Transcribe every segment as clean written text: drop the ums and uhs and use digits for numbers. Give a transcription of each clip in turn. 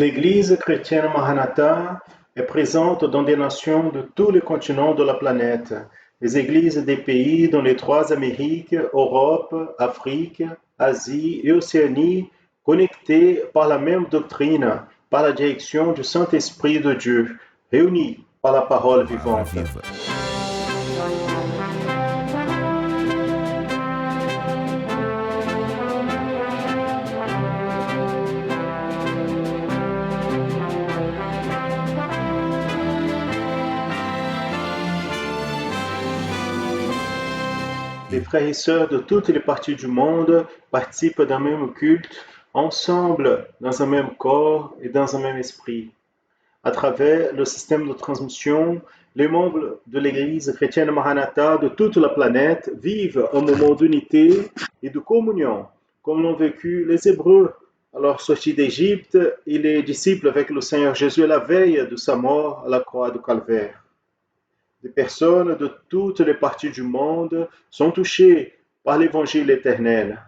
L'Église chrétienne Maranatha est présente dans des nations de tous les continents de la planète. Les églises des pays dans les 3 Amériques, Europe, Afrique, Asie et Océanie, connectées par la même doctrine, par la direction du Saint-Esprit de Dieu, réunies par la parole vivante. Les frères et sœurs de toutes les parties du monde participent d'un même culte, ensemble dans un même corps et dans un même esprit. À travers le système de transmission, les membres de l'Église chrétienne Maranatha de toute la planète vivent un moment d'unité et de communion, comme l'ont vécu les Hébreux à leur sortie d'Égypte et les disciples avec le Seigneur Jésus à la veille de sa mort à la croix du Calvaire. Des personnes de toutes les parties du monde sont touchées par l'Évangile éternel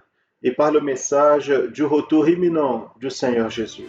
et par le message du retour imminent du Seigneur Jésus.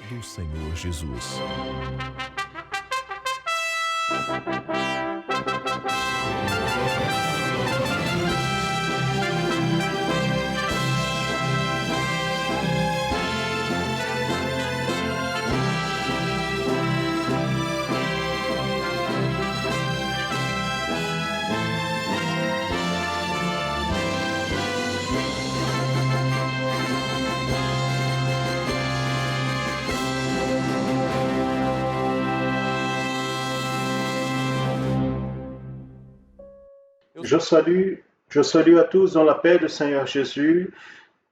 Je salue à tous dans la paix du Seigneur Jésus.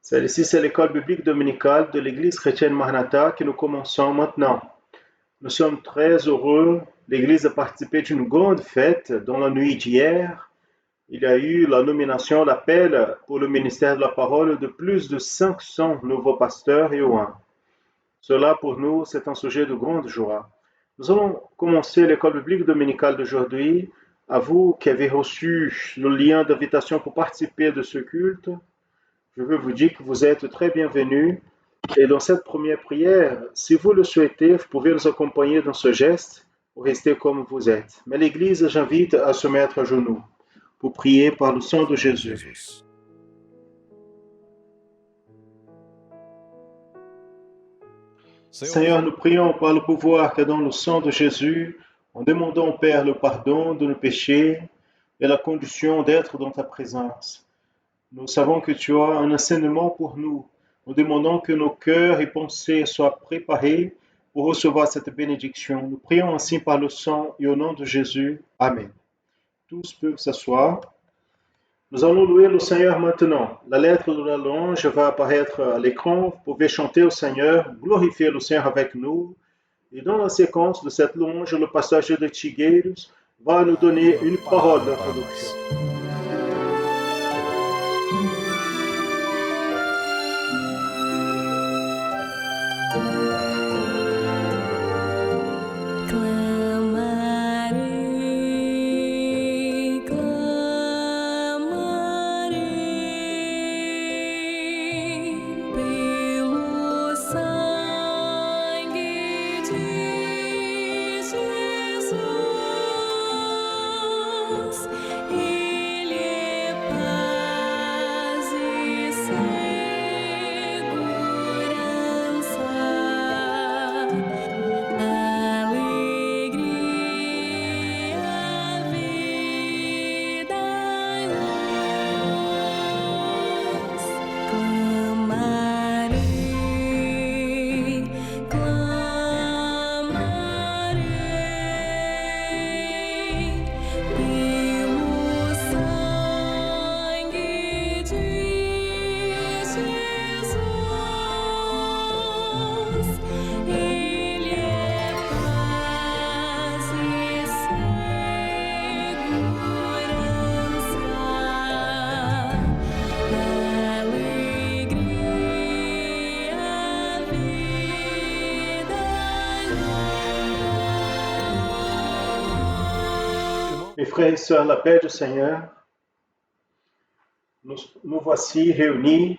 Celle-ci, c'est l'école biblique dominicale de l'Église chrétienne Maranatha que nous commençons maintenant. Nous sommes très heureux. L'Église a participé d'une grande fête dans la nuit d'hier. Il y a eu la nomination, l'appel pour le ministère de la parole de plus de 500 nouveaux pasteurs et oins. Cela, pour nous, c'est un sujet de grande joie. Nous allons commencer l'école biblique dominicale d'aujourd'hui. À vous qui avez reçu le lien d'invitation pour participer de ce culte, je veux vous dire que vous êtes très bienvenus. Et dans cette première prière, si vous le souhaitez, vous pouvez nous accompagner dans ce geste ou rester comme vous êtes. Mais l'Église, j'invite à se mettre à genoux pour prier par le sang de Jésus. Seigneur, nous prions par le pouvoir qui est dans le sang de Jésus, en demandant au Père le pardon de nos péchés et la condition d'être dans ta présence. Nous savons que tu as un enseignement pour nous. Nous demandons que nos cœurs et pensées soient préparés pour recevoir cette bénédiction. Nous prions ainsi par le sang et au nom de Jésus. Amen. Tous peuvent s'asseoir. Nous allons louer le Seigneur maintenant. La lettre de la louange va apparaître à l'écran. Vous pouvez chanter au Seigneur, glorifier le Seigneur avec nous. Et dans la séquence de cette louange, le passager de Tigueiros va nous donner une parole d'introduction. Mes frères et sœurs, la paix du Seigneur, nous voici réunis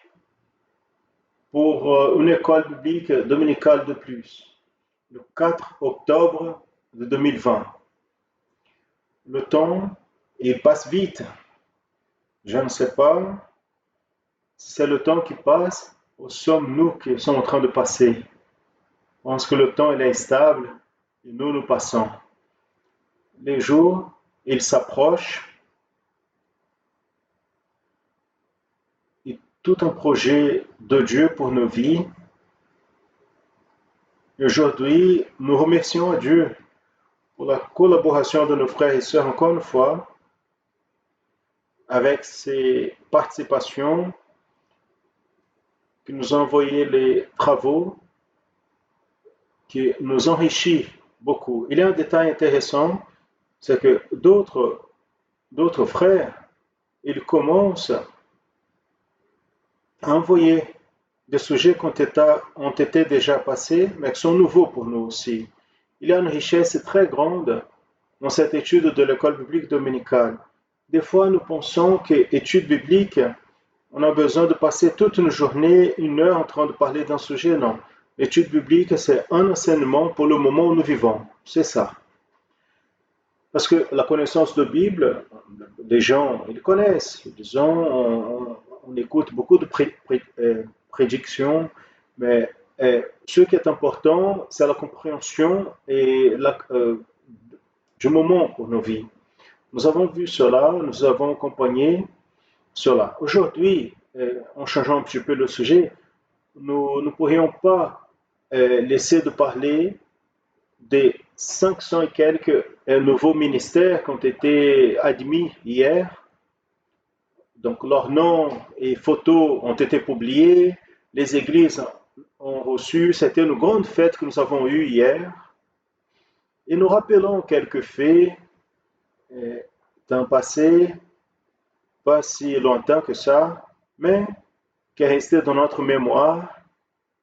pour une école biblique dominicale de plus. le 4 octobre de 2020. Le temps, il passe vite. Je ne sais pas si c'est le temps qui passe ou sommes-nous qui sommes en train de passer. Je pense que le temps il est stable et nous passons. Les jours, ils s'approchent et tout un projet de Dieu pour nos vies. Et aujourd'hui, nous remercions à Dieu pour la collaboration de nos frères et sœurs encore une fois avec ses participations qui nous ont envoyé les travaux qui nous enrichit beaucoup. Il y a un détail intéressant, c'est que d'autres frères, ils commencent à envoyer des sujets qui ont été déjà passés, mais qui sont nouveaux pour nous aussi. Il y a une richesse très grande dans cette étude de l'école biblique dominicale. Des fois, nous pensons qu'étude biblique, on a besoin de passer toute une journée, 1 heure en train de parler d'un sujet. Non. L'étude biblique, c'est un enseignement pour le moment où nous vivons. C'est ça. Parce que la connaissance de la Bible, les gens, ils connaissent. Disons, on écoute beaucoup de prédictions, mais ce qui est important, c'est la compréhension du moment pour nos vies. Nous avons vu cela, nous avons accompagné cela. Aujourd'hui, en changeant un petit peu le sujet, nous ne pourrions pas laisser de parler des 500 et quelques nouveaux ministères qui ont été admis hier. Donc leurs noms et photos ont été publiés, les églises ont reçu, c'était une grande fête que nous avons eue hier. Et nous rappelons quelques faits d'un passé pas si lointain que ça, mais qui est resté dans notre mémoire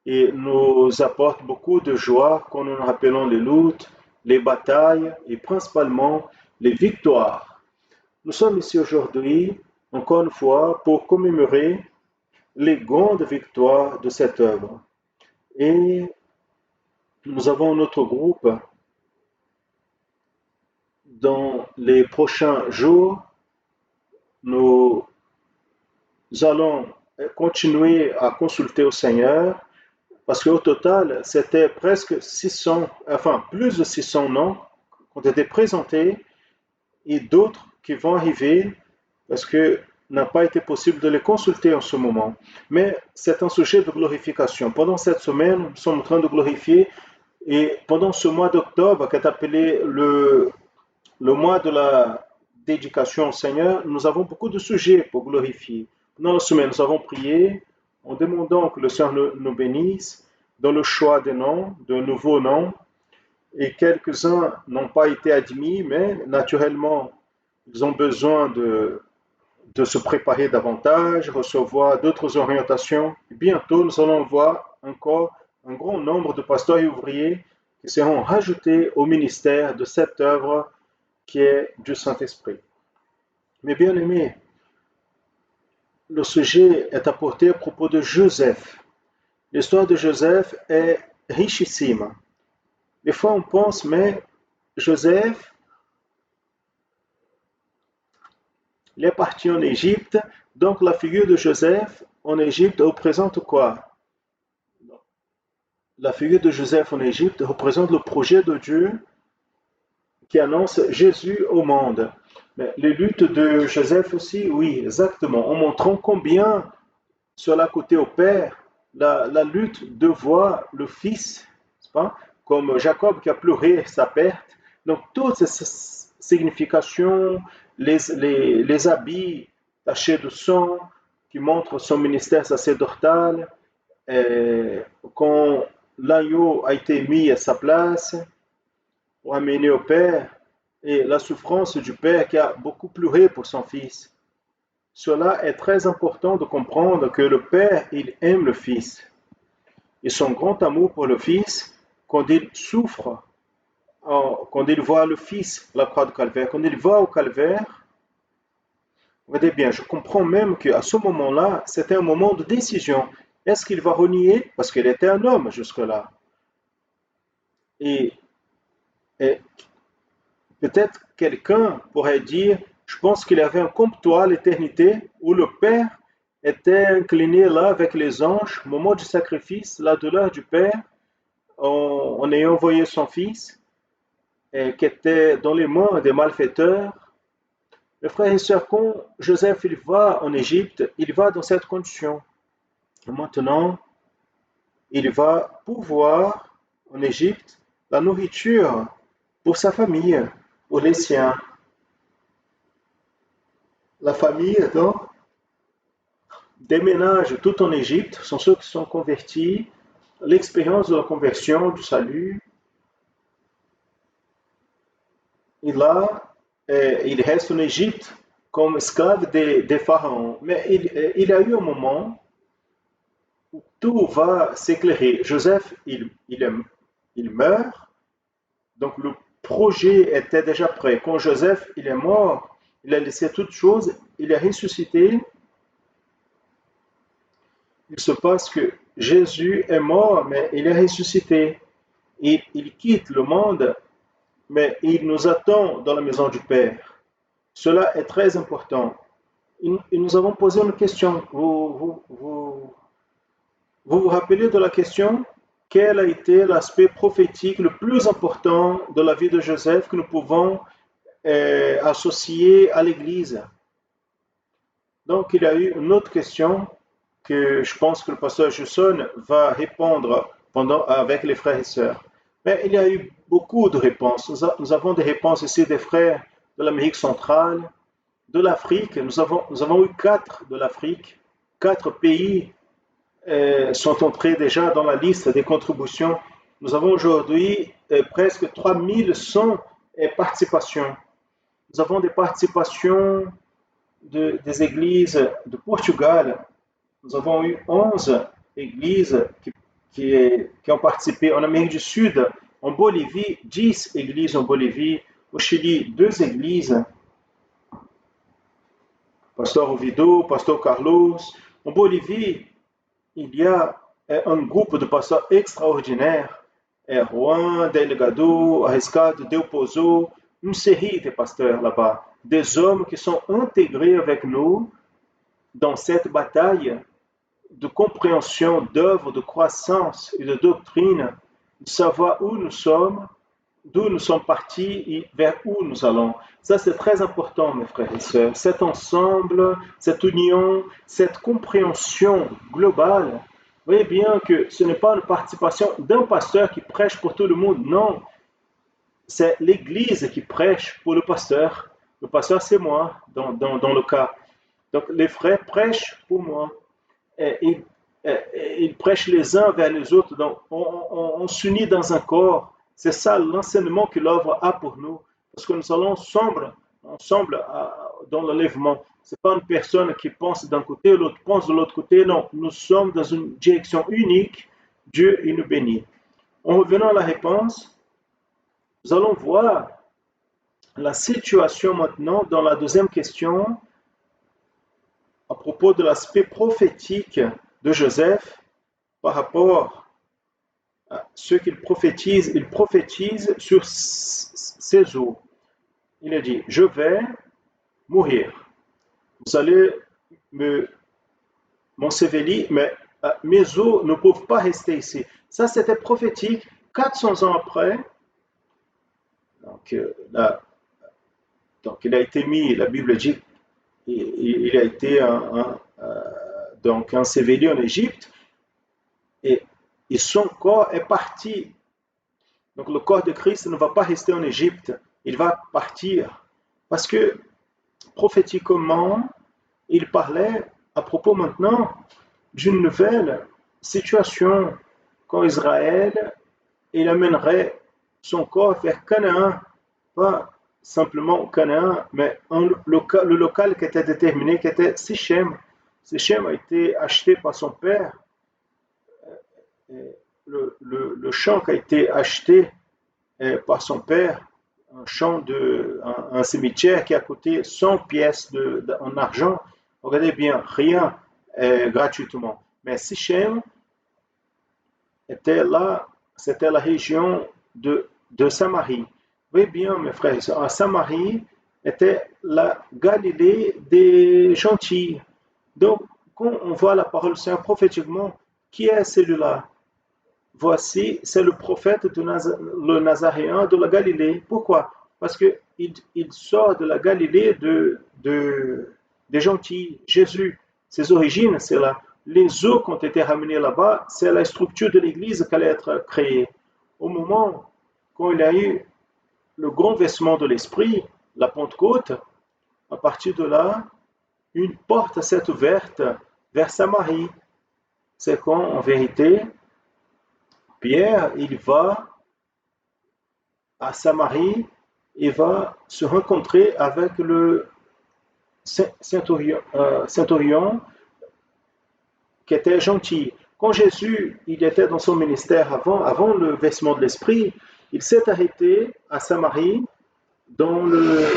et nous apporte beaucoup de joie quand nous nous rappelons les luttes, les batailles et principalement les victoires. Nous sommes ici aujourd'hui, encore une fois, pour commémorer les grandes victoires de cette œuvre. Et nous avons notre groupe dans les prochains jours. Nous allons continuer à consulter au Seigneur parce qu'au total, c'était presque 600, enfin plus de 600 noms qui ont été présentés et d'autres qui vont arriver parce que n'a pas été possible de les consulter en ce moment. Mais c'est un sujet de glorification. Pendant cette semaine, nous sommes en train de glorifier et pendant ce mois d'octobre, qui est appelé le mois de la dédication au Seigneur, nous avons beaucoup de sujets pour glorifier. Pendant la semaine, nous avons prié en demandant que le Seigneur nous bénisse dans le choix des noms, de nouveaux noms. Et quelques-uns n'ont pas été admis, mais naturellement, ils ont besoin de se préparer davantage, recevoir d'autres orientations. Et bientôt, nous allons voir encore un grand nombre de pasteurs et ouvriers qui seront rajoutés au ministère de cette œuvre qui est du Saint-Esprit. Mais bien aimés, le sujet est apporté à propos de Joseph. L'histoire de Joseph est richissime. Des fois on pense, mais Joseph, il est parti en Égypte, donc la figure de Joseph en Égypte représente quoi? La figure de Joseph en Égypte représente le projet de Dieu qui annonce Jésus au monde. Mais les luttes de Joseph aussi, oui, exactement, en montrant combien cela coûtait au Père la lutte de voir le Fils, pas? Comme Jacob qui a pleuré sa perte. Donc toutes ces significations, les habits tachés de sang qui montrent son ministère sacerdotal, quand l'agneau a été mis à sa place pour amener au Père, et la souffrance du Père qui a beaucoup pleuré pour son Fils. Cela est très important de comprendre que le Père, il aime le Fils. Et son grand amour pour le Fils, quand il souffre, quand il voit le Fils, la croix du calvaire, quand il va au calvaire, regardez bien, je comprends même qu'à ce moment-là, c'était un moment de décision. Est-ce qu'il va renier? Parce qu'il était un homme jusque-là. Et, et peut-être quelqu'un pourrait dire, je pense qu'il y avait un comptoir à l'éternité où le Père était incliné là avec les anges, au moment du sacrifice, la douleur du Père, en ayant envoyé son Fils, qui était dans les mains des malfaiteurs. Le frère et sœur, quand Joseph il va en Égypte, il va dans cette condition. Et maintenant, il va pouvoir en Égypte la nourriture pour sa famille, pour les siens. La famille, donc, déménage tout en Égypte, sont ceux qui sont convertis, l'expérience de la conversion, du salut. Et là, il reste en Égypte comme esclave des pharaons. Mais il a eu un moment où tout va s'éclairer. Joseph, il meurt, donc le projet était déjà prêt. Quand Joseph il est mort, il a laissé toutes choses, il est ressuscité. Il se passe que Jésus est mort, mais il est ressuscité. Il quitte le monde, mais il nous attend dans la maison du Père. Cela est très important. Et nous avons posé une question. Vous rappelez de la question? Quel a été l'aspect prophétique le plus important de la vie de Joseph que nous pouvons associer à l'Église? Donc, il y a eu une autre question que je pense que le pasteur Jusson va répondre avec les frères et sœurs. Mais il y a eu beaucoup de réponses. Nous avons des réponses ici des frères de l'Amérique centrale, de l'Afrique. Nous avons eu 4 de l'Afrique. 4 pays sont entrés déjà dans la liste des contributions. Nous avons aujourd'hui presque 3100 participations. Nous avons des participations des églises de Portugal. Nous avons eu 11 églises qui ont participé en Amérique du Sud. En Bolivie, 10 églises en Bolivie. Au Chili, 2 églises. Pasteur Ovido, Pasteur Carlos. En Bolivie, il y a un groupe de pasteurs extraordinaires. Juan Delgado, Arriscado, Del Pozo, une série de pasteurs là-bas. Des hommes qui sont intégrés avec nous dans cette bataille de compréhension, d'œuvre, de croissance et de doctrine, de savoir où nous sommes, d'où nous sommes partis et vers où nous allons. Ça, c'est très important, mes frères et sœurs. Cet ensemble, cette union, cette compréhension globale. Vous voyez bien que ce n'est pas une participation d'un pasteur qui prêche pour tout le monde, non. C'est l'Église qui prêche pour le pasteur. Le pasteur, c'est moi, dans le cas. Donc, les frères prêchent pour moi. Et ils prêchent les uns vers les autres. Donc, on s'unit dans un corps. C'est ça l'enseignement que l'œuvre a pour nous. Parce que nous allons ensemble dans l'enlèvement. Ce n'est pas une personne qui pense d'un côté, l'autre pense de l'autre côté. Non, nous sommes dans une direction unique. Dieu, il nous bénit. En revenant à la réponse, nous allons voir la situation maintenant dans la deuxième question à propos de l'aspect prophétique de Joseph par rapport à ce qu'il prophétise. Il prophétise sur ses os. Il a dit, je vais mourir. Vous allez m'ensevelir, mais mes os ne peuvent pas rester ici. Ça, c'était prophétique. 400 ans après, donc, donc il a été mis, la Bible dit, il a été donc enseveli en Égypte, et son corps est parti. Donc le corps de Christ ne va pas rester en Égypte, il va partir. Parce que prophétiquement, il parlait à propos maintenant d'une nouvelle situation quand Israël, il amènerait son corps vers Canaan, pas simplement Canaan, mais le local qui était déterminé, qui était Sichem. Sichem a été acheté par son père. Le champ qui a été acheté par son père, un cimetière qui a coûté 100 pièces en argent. Regardez bien, rien gratuitement. Mais Sichem était là, c'était la région de Samarie. Oui, bien, mes frères et sœurs, Samarie était la Galilée des gentils. Donc, quand on voit la parole du Seigneur prophétiquement, qui est celui-là? Voici, c'est le prophète le Nazaréen de la Galilée. Pourquoi? Parce qu'il il sort de la Galilée des gentils. Jésus, ses origines, c'est là. Les eaux qui ont été ramenées là-bas, c'est la structure de l'Église qui allait être créée. Au moment quand il y a eu le grand versement de l'Esprit, la Pentecôte, à partir de là, une porte s'est ouverte vers Samarie. C'est quand, en vérité, Pierre, il va à Samarie et va se rencontrer avec le centurion qui était gentil. Quand Jésus il était dans son ministère avant le versement de l'Esprit, il s'est arrêté à Samarie dans le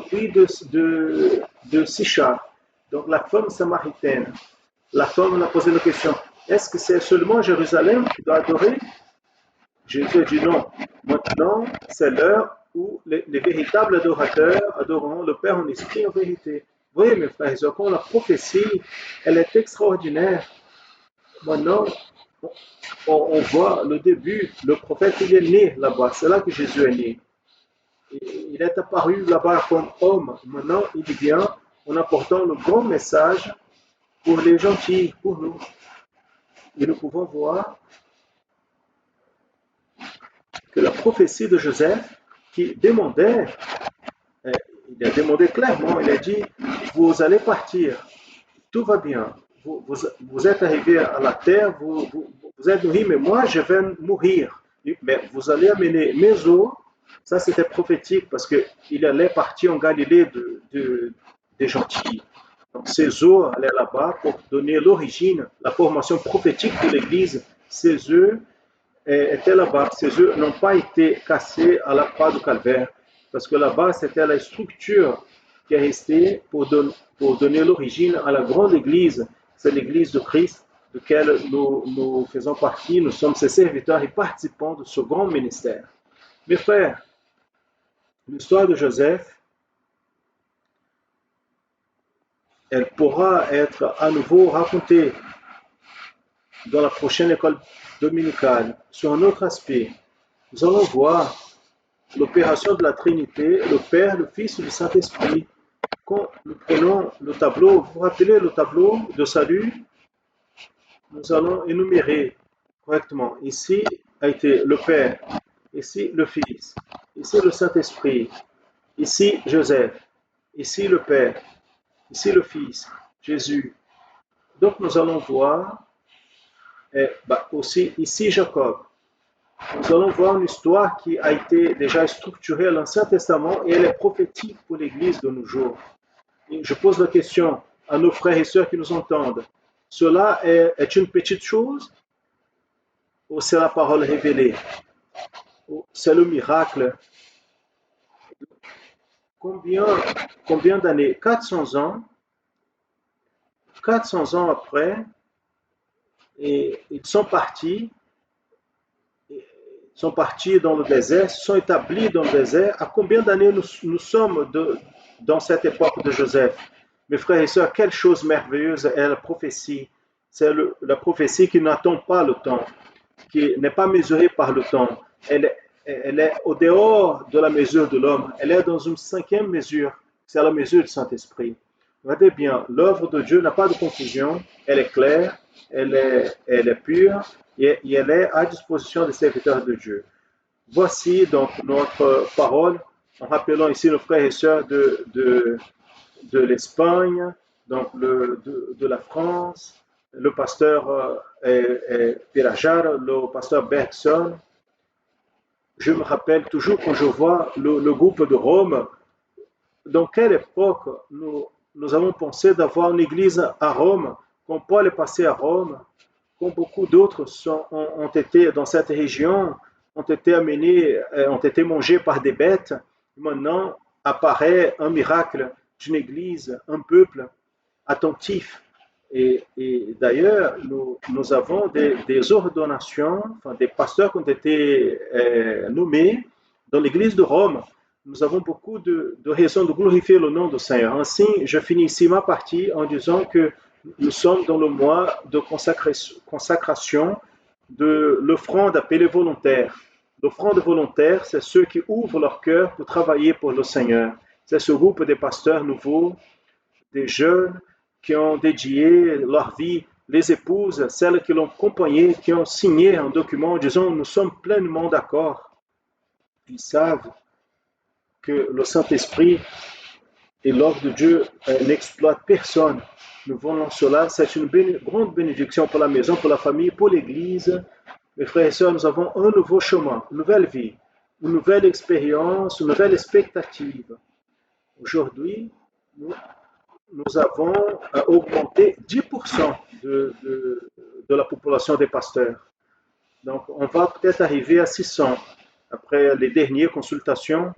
pays de Sichar, donc la femme samaritaine. La femme a posé la question, est-ce que c'est seulement Jérusalem qui doit adorer? Jésus a dit non. Maintenant, c'est l'heure où les véritables adorateurs adoreront le Père en esprit et en vérité. Vous voyez, mes frères et sœurs, quand la prophétie, elle est extraordinaire. Maintenant, on voit le début. Le prophète, il est né là-bas. C'est là que Jésus est né. Il est apparu là-bas comme homme. Maintenant, il vient en apportant le grand message pour les gentils, pour nous. Et nous pouvons voir que la prophétie de Joseph, qui demandait, il a demandé clairement, il a dit, vous allez partir, tout va bien, vous êtes arrivé à la terre, vous êtes nourris, mais moi je vais mourir. Mais vous allez amener mes eaux, ça c'était prophétique parce qu'il allait partir en Galilée des gentils. Donc ces eaux allaient là-bas pour donner l'origine, la formation prophétique de l'Église. Ces œufs étaient là-bas. Ces œufs n'ont pas été cassés à la croix du Calvaire parce que là-bas c'était la structure qui est restée pour donner l'origine à la grande Église. C'est l'Église de Christ de laquelle nous faisons partie. Nous sommes ses serviteurs et participants de ce grand ministère. Mes frères, l'histoire de Joseph, elle pourra être à nouveau racontée dans la prochaine école dominicale sur un autre aspect. Nous allons voir l'opération de la Trinité, le Père, le Fils et le Saint-Esprit. Quand nous prenons le tableau, vous vous rappelez le tableau de salut? Nous allons énumérer correctement. Ici a été le Père, ici le Fils, ici le Saint-Esprit, ici Joseph, ici le Père, ici le Fils, Jésus. Donc nous allons voir aussi ici Jacob. Nous allons voir une histoire qui a été déjà structurée à l'Ancien Testament et elle est prophétique pour l'Église de nos jours. Et je pose la question à nos frères et sœurs qui nous entendent. Cela est une petite chose ou c'est la parole révélée? Ou c'est le miracle? Combien d'années? 400 ans après, et ils sont partis dans le désert, sont établis dans le désert. À combien d'années nous sommes dans cette époque de Joseph? Mes frères et sœurs, quelle chose merveilleuse est la prophétie. C'est la prophétie qui n'attend pas le temps, qui n'est pas mesurée par le temps. Elle est au dehors de la mesure de l'homme. Elle est dans une cinquième mesure. C'est la mesure du Saint-Esprit. Regardez bien, l'œuvre de Dieu n'a pas de confusion. Elle est claire, elle est pure et elle est à disposition des serviteurs de Dieu. Voici donc notre parole en rappelant ici nos frères et sœurs de l'Espagne, donc de la France, le pasteur Pelajar, le pasteur Bergson. Je me rappelle toujours quand je vois le groupe de Rome, dans quelle époque nous avons pensé d'avoir une église à Rome, quand Paul est passé à Rome, quand beaucoup d'autres ont été dans cette région, ont été amenés, ont été mangés par des bêtes. Maintenant apparaît un miracle d'une église, un peuple attentif Et d'ailleurs, nous avons des ordonnations, enfin, des pasteurs qui ont été nommés dans l'église de Rome. Nous avons beaucoup de raisons de glorifier le nom du Seigneur. Ainsi, je finis ici ma partie en disant que nous sommes dans le mois de consacration de l'offrande appelée volontaire. L'offrande volontaire, c'est ceux qui ouvrent leur cœur pour travailler pour le Seigneur. C'est ce groupe des pasteurs nouveaux, des jeunes qui ont dédié leur vie, les épouses, celles qui l'ont accompagné, qui ont signé un document disant nous sommes pleinement d'accord. Ils savent que le Saint-Esprit et l'œuvre de Dieu n'exploitent personne. Nous voulons cela, c'est une grande bénédiction pour la maison, pour la famille, pour l'Église. Mes frères et sœurs, nous avons un nouveau chemin, une nouvelle vie, une nouvelle expérience, une nouvelle expectative. Aujourd'hui, nous avons augmenté 10% de la population des pasteurs. Donc, on va peut-être arriver à 600 après les dernières consultations.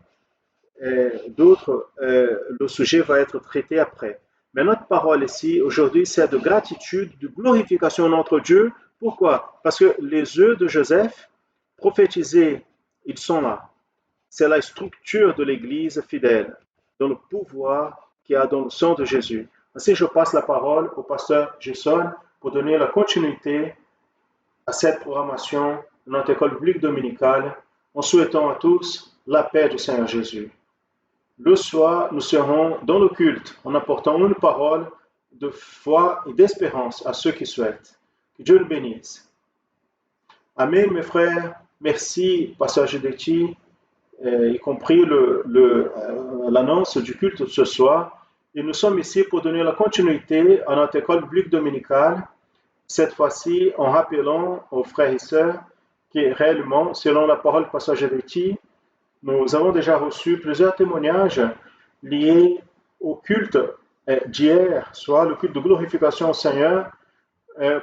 D'autres, le sujet va être traité après. Mais notre parole ici, aujourd'hui, c'est de gratitude, de glorification à notre Dieu. Pourquoi? Parce que les œufs de Joseph, prophétisés, ils sont là. C'est la structure de l'Église fidèle, dans le pouvoir qu'il y a dans le sang de Jésus. Ainsi, je passe la parole au pasteur Jason pour donner la continuité à cette programmation de notre école biblique dominicale, en souhaitant à tous la paix du Seigneur Jésus. Le soir, nous serons dans le culte en apportant une parole de foi et d'espérance à ceux qui souhaitent. Que Dieu nous bénisse. Amen, mes frères. Merci, pasteur Gedetti, y compris l'annonce du culte de ce soir. Et nous sommes ici pour donner la continuité à notre école biblique dominicale, cette fois-ci en rappelant aux frères et sœurs que réellement, selon la parole du pasteur Gedetti, nous avons déjà reçu plusieurs témoignages liés au culte d'hier, soit le culte de glorification au Seigneur,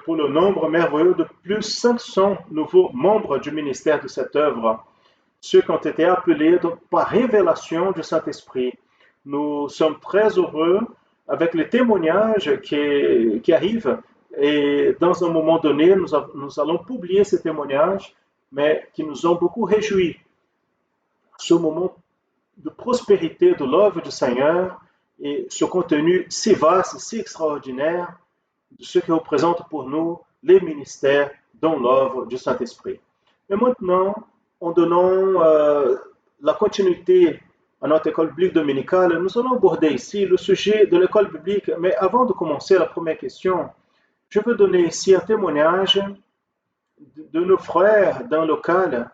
pour le nombre merveilleux de plus de 500 nouveaux membres du ministère de cette œuvre, ceux qui ont été appelés par révélation du Saint-Esprit. Nous sommes très heureux avec les témoignages qui arrivent et dans un moment donné, nous allons publier ces témoignages, mais qui nous ont beaucoup réjouis. Ce moment de prospérité de l'œuvre du Seigneur et ce contenu si vaste, si extraordinaire de ce qui représente pour nous les ministères dans l'œuvre du Saint-Esprit. Et maintenant, en donnant la continuité à notre école biblique dominicale, nous allons aborder ici le sujet de l'école biblique. Mais avant de commencer la première question, je veux donner ici un témoignage de nos frères d'un local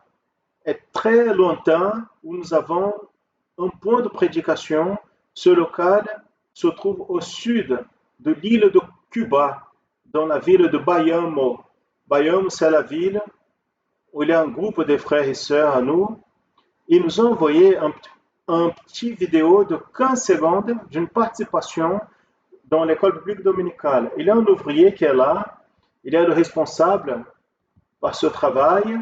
très lointain où nous avons un point de prédication. Ce local se trouve au sud de l'île de Cuba, dans la ville de Bayamo. Bayamo, c'est la ville où il y a un groupe de frères et sœurs à nous. Ils nous ont envoyé un petit vidéo de 15 secondes d'une participation dans l'école biblique dominicale. Il y a un ouvrier qui est là, il y a le responsable par ce travail,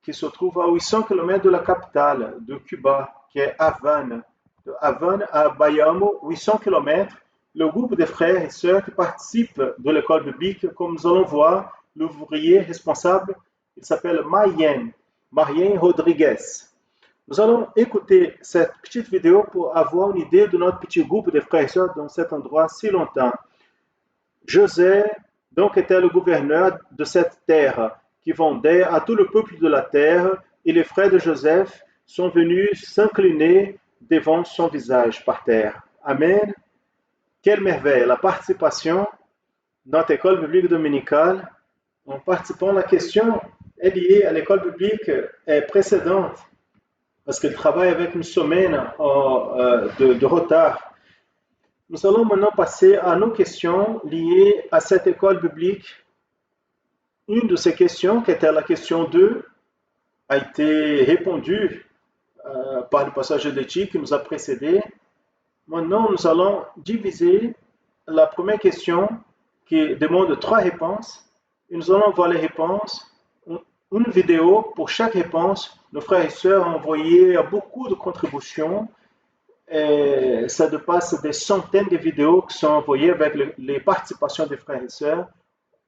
qui se trouve à 800 km de la capitale de Cuba, qui est Havane. De Havane à Bayamo, 800 km. Le groupe de frères et sœurs qui participent de l'école biblique, comme nous allons voir, l'ouvrier responsable, il s'appelle Marien Rodriguez. Nous allons écouter cette petite vidéo pour avoir une idée de notre petit groupe de frères et sœurs dans cet endroit si longtemps. José, donc, était le gouverneur de cette terre, qui vendait à tout le peuple de la terre, et les frères de Joseph sont venus s'incliner devant son visage par terre. Amen. Quelle merveille! La participation dans notre école biblique dominicale, en participant, la question est liée à l'école biblique précédente, parce qu'elle travaille avec une semaine de retard. Nous allons maintenant passer à nos questions liées à cette école biblique. Une de ces questions, qui était la question 2, a été répondue par le pasteur Gedetti qui nous a précédé. Maintenant, nous allons diviser la première question qui demande 3 réponses. Et nous allons voir les réponses. Une vidéo pour chaque réponse. Nos frères et sœurs ont envoyé beaucoup de contributions ça dépasse des centaines de vidéos qui sont envoyées avec les participations des frères et sœurs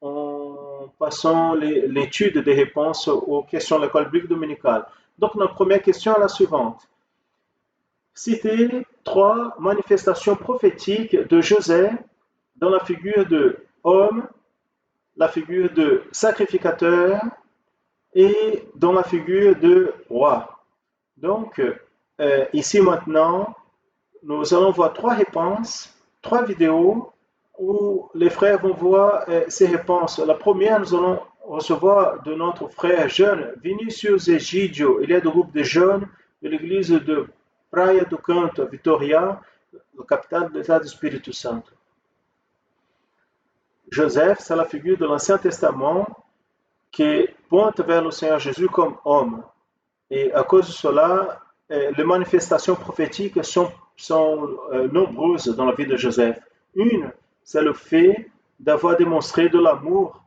en passant l'étude des réponses aux questions de l'école biblique dominicale. Donc, notre première question est la suivante. Citez 3 manifestations prophétiques de Joseph dans la figure de homme, la figure de sacrificateur et dans la figure de roi. Donc, ici maintenant, nous allons voir 3 réponses, 3 vidéos où les frères vont voir ces réponses. La première, nous allons recevoir de notre frère jeune, Vinicius Egidio. Il est du groupe de jeunes de l'église de Praia do Canto, Vitória, la capitale de l'État du Espírito Santo. Joseph, c'est la figure de l'Ancien Testament qui pointe vers le Seigneur Jésus comme homme. Et à cause de cela, les manifestations prophétiques sont nombreuses dans la vie de Joseph. Une, c'est le fait d'avoir démontré de l'amour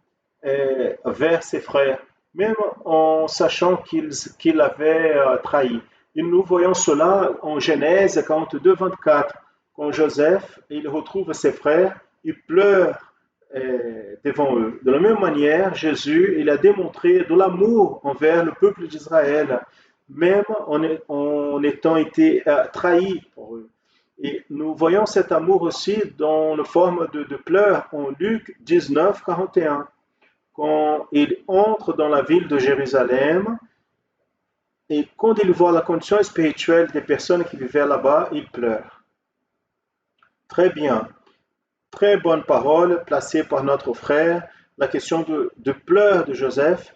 vers ses frères, même en sachant qu'il avait trahi. Et nous voyons cela en Genèse 42, 24, quand Joseph il retrouve ses frères, il pleure devant eux. De la même manière, Jésus il a démontré de l'amour envers le peuple d'Israël, même en étant été trahi pour eux. Et nous voyons cet amour aussi dans la forme de pleurs en Luc 19, 41. Quand il entre dans la ville de Jérusalem, et quand il voit la condition spirituelle des personnes qui vivaient là-bas, il pleure. Très bien. Très bonne parole placée par notre frère. La question de pleurs de Joseph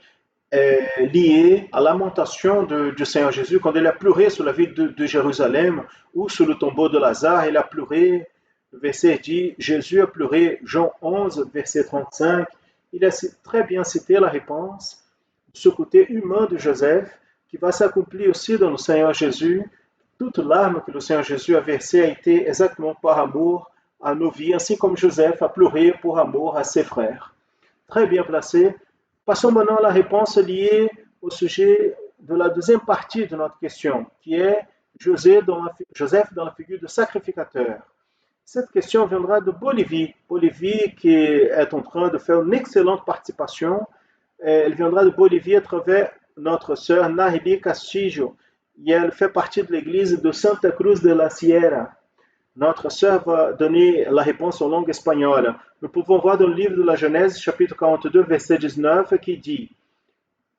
est liée à la lamentation du Seigneur Jésus quand il a pleuré sur la ville de Jérusalem ou sur le tombeau de Lazare. Il a pleuré. Le verset dit, Jésus a pleuré, Jean 11, verset 35. Il a très bien cité la réponse de ce côté humain de Joseph qui va s'accomplir aussi dans le Seigneur Jésus. Toute larme que le Seigneur Jésus a versée a été exactement par amour à nos vies, ainsi comme Joseph a pleuré pour amour à ses frères. Très bien placé. Passons maintenant à la réponse liée au sujet de la deuxième partie de notre question, qui est Joseph dans la figure de sacrificateur. Cette question viendra de Bolivie. Bolivie qui est en train de faire une excellente participation. Elle viendra de Bolivie à travers notre sœur Nahili Castillo. Et elle fait partie de l'église de Santa Cruz de la Sierra. Notre sœur va donner la réponse en langue espagnole. Nous pouvons voir dans le livre de la Genèse, chapitre 42, verset 19, qui dit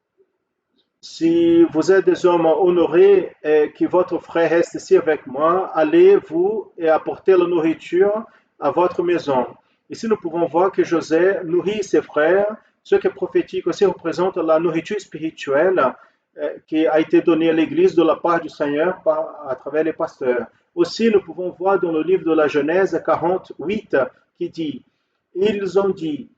« Si vous êtes des hommes honorés et que votre frère reste ici avec moi, allez vous et apportez la nourriture à votre maison. » Ici, nous pouvons voir que José nourrit ses frères, ce qui est prophétique aussi représente la nourriture spirituelle qui a été donnée à l'Église de la part du Seigneur à travers les pasteurs. Aussi, nous pouvons voir dans le livre de la Genèse 48 qui dit « Ils ont dit,